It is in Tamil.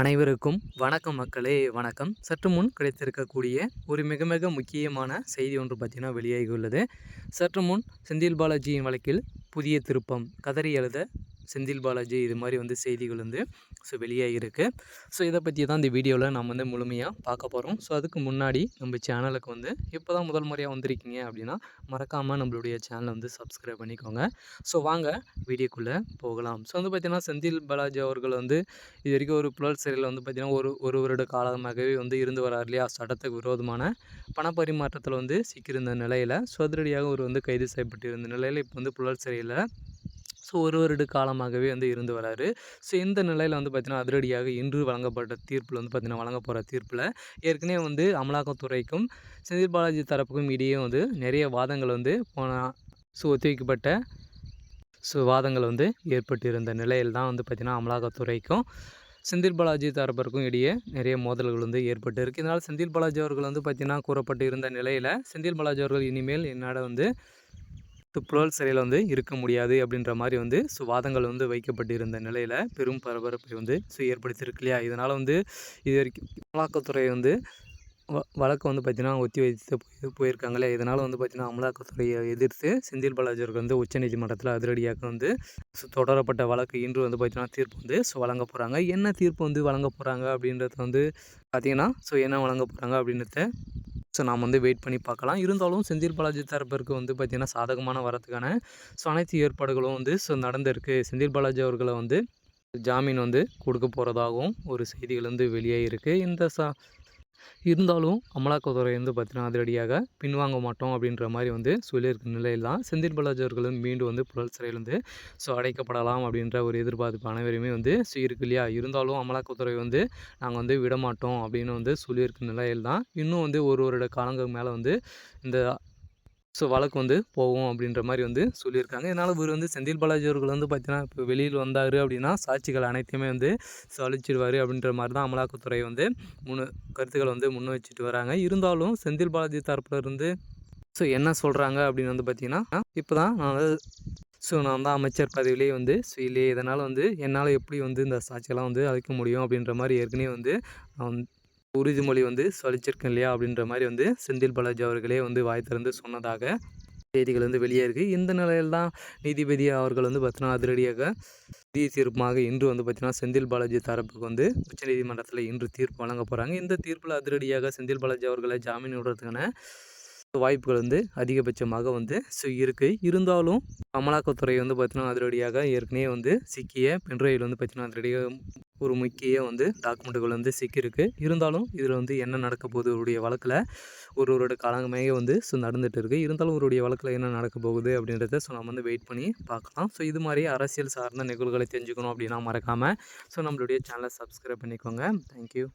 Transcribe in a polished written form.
அனைவருக்கும் வணக்கம் மக்களே, வணக்கம். சற்று முன் கிடைத்திருக்கக்கூடிய ஒரு மிக மிக முக்கியமான செய்தி ஒன்று பார்த்தீங்கன்னா வெளியாகியுள்ளது. சற்று முன் செந்தில் பாலாஜியின் வழக்கில் புதிய திருப்பம், கதறி எழுத செந்தில் பாலாஜி, இது மாதிரி செய்திகள் வெளியாகிருக்கு. இதை பற்றி தான் இந்த வீடியோவில் நம்ம முழுமையாக பார்க்க போகிறோம். அதுக்கு முன்னாடி நம்ம சேனலுக்கு இப்போ தான் முதல் முறையாக வந்திருக்கீங்க அப்படின்னா மறக்காமல் நம்மளுடைய சேனலை சப்ஸ்கிரைப் பண்ணிக்கோங்க. வாங்க வீடியோக்குள்ளே போகலாம். பார்த்தீங்கன்னா செந்தில் பாலாஜி அவர்கள் இது வரைக்கும் ஒரு புழல் சிறையில் பார்த்தீங்கன்னா ஒரு வருட காலமாகவே இருந்து வரார் இல்லையா. சட்டத்துக்கு விரோதமான பணப்பரிமாற்றத்தில் சிக்கியிருந்த நிலையில் அதிரடியாக ஒரு கைது செய்யப்பட்டிருந்த நிலையில் இப்போ புழல் சிறையில் ஒரு வருட காலமாகவே இருந்து வராரு. இந்த நிலையில் பார்த்தீங்கன்னா அதிரடியாக இன்று வழங்கப்பட்ட தீர்ப்பில் பார்த்தீங்கன்னா வழங்க போகிற தீர்ப்பில் ஏற்கனவே அமலாக்கத்துறைக்கும் செந்தில் பாலாஜி தரப்புக்கும் இடையே நிறைய வாதங்கள் போன ஒத்திவைக்கப்பட்ட வாதங்கள் ஏற்பட்டிருந்த நிலையில் தான் பார்த்திங்கன்னா அமலாக்கத்துறைக்கும் செந்தில் பாலாஜி தரப்பிற்கும் இடையே நிறைய மோதல்கள் ஏற்பட்டு இருக்குது. இதனால் செந்தில் பாலாஜி அவர்கள் பார்த்திங்கன்னா கூறப்பட்டு இருந்த நிலையில் செந்தில் பாலாஜி அவர்கள் இனிமேல் என்னோட புழல் சிறையில் இருக்க முடியாது அப்படின்ற மாதிரி வாதங்கள் வைக்கப்பட்டிருந்த நிலையில் பெரும் பரபரப்பை ஏற்படுத்தியிருக்கு இல்லையா. இதனால் இது வரைக்கும் அமலாக்கத்துறை வழக்கு பார்த்திங்கன்னா ஒத்தி வைத்து போயிருக்காங்களே. இதனால் பார்த்திங்கன்னா அமலாக்கத்துறையை எதிர்த்து செந்தில் பாலாஜி அவர்கள் உச்சநீதிமன்றத்தில் அதிரடியாக தொடரப்பட்ட வழக்கு இன்று பார்த்திங்கன்னா தீர்ப்பு வழங்க போகிறாங்க. என்ன தீர்ப்பு வழங்க போகிறாங்க அப்படின்றத பார்த்திங்கன்னா என்ன வழங்க போகிறாங்க அப்படின்றத நாம் வெயிட் பண்ணி பார்க்கலாம். இருந்தாலும் செந்தில் பாலாஜி தரப்பிற்கு பார்த்திங்கன்னா சாதகமான வரத்துக்கான அனைத்து ஏற்பாடுகளும் நடந்திருக்கு. செந்தில் பாலாஜி அவர்களை ஜாமீன் கொடுக்க போகிறதாகவும் ஒரு செய்திகள் வெளியாகிருக்கு. இருந்தாலும் அமலாக்கத்துறை பார்த்திங்கன்னா அதிரடியாக பின்வாங்க மாட்டோம் அப்படின்ற மாதிரி சொல்லியிருக்க நிலையில் தான் செந்தில் பாலாஜி அவர்களும் மீண்டும் புழல் சிறையில் அடைக்கப்படலாம் அப்படின்ற ஒரு எதிர்பார்ப்பு அனைவருமே இருக்கு இல்லையா. இருந்தாலும் அமலாக்கத்துறை நாங்கள் விடமாட்டோம் அப்படின்னு சொல்லியிருக்க நிலையில் தான் இன்னும் ஒரு வருட காலங்களுக்கு மேலே இந்த வழக்கு போகும் அப்படின்ற மாதிரி சொல்லியிருக்காங்க. இதனால் இவர் செந்தில் பாலாஜி அவர்கள் பார்த்தீங்கன்னா இப்போ வெளியில் வந்தார் அப்படின்னா சாட்சிகள் அனைத்தையுமே அழிச்சிடுவார் அப்படின்ற மாதிரி தான் அமலாக்கத்துறை கருத்துக்களை முன் வச்சுட்டு வராங்க. இருந்தாலும் செந்தில் பாலாஜி தரப்பில் இருந்து என்ன சொல்கிறாங்க அப்படின்னு பார்த்தீங்கன்னா இப்போ தான் நான் தான் அமைச்சர் பதவியிலே இல்லையே, இதனால் என்னால் எப்படி இந்த சாட்சியெல்லாம் அழிக்க முடியும் அப்படின்ற மாதிரி ஏற்கனவே நான் உறுதிமொழி சொல்லிச்சிருக்கேன் இல்லையா அப்படின்ற மாதிரி செந்தில் பாலாஜி அவர்களே வாய் திறந்து சொன்னதாக செய்திகள் வெளியே இருக்குது. இந்த நிலையில் தான் நீதிபதி அவர்கள் பார்த்தீங்கன்னா அதிரடியாக தீர்ப்புமாக இன்று பார்த்தீங்கன்னா செந்தில் பாலாஜி தரப்புக்கு உச்சநீதிமன்றத்தில் இன்று தீர்ப்பு வழங்க போகிறாங்க. இந்த தீர்ப்பில் அதிரடியாக செந்தில் பாலாஜி அவர்களை ஜாமீன் விடுறதுக்கான வாய்ப்புகள் அதிகபட்சமாக இருக்குது. இருந்தாலும் அமலாக்கத்துறை பார்த்தீங்கன்னா அதிரடியாக ஏற்கனவே சிக்கிய பென்ட்ரைவில் பார்த்தீங்கன்னா அதிரடியாக ஒரு முக்கிய டாக்குமெண்ட்டுகள் சிக்கியிருக்கு. இருந்தாலும் இதில் என்ன நடக்க போகுது, அவருடைய வழக்கில் ஒரு காலமாக நடந்துகிட்டு இருக்குது. இருந்தாலும் அவருடைய வழக்கில் என்ன நடக்க போகுது அப்படின்றத நம்ம வெயிட் பண்ணி பார்க்கலாம். இது மாதிரி அரசியல் சார்ந்த நிகழ்வுகளை தெரிஞ்சுக்கணும் அப்படின்னா மறக்காமல் நம்மளுடைய சேனலை சப்ஸ்கிரைப் பண்ணிக்கோங்க. தேங்க்யூ.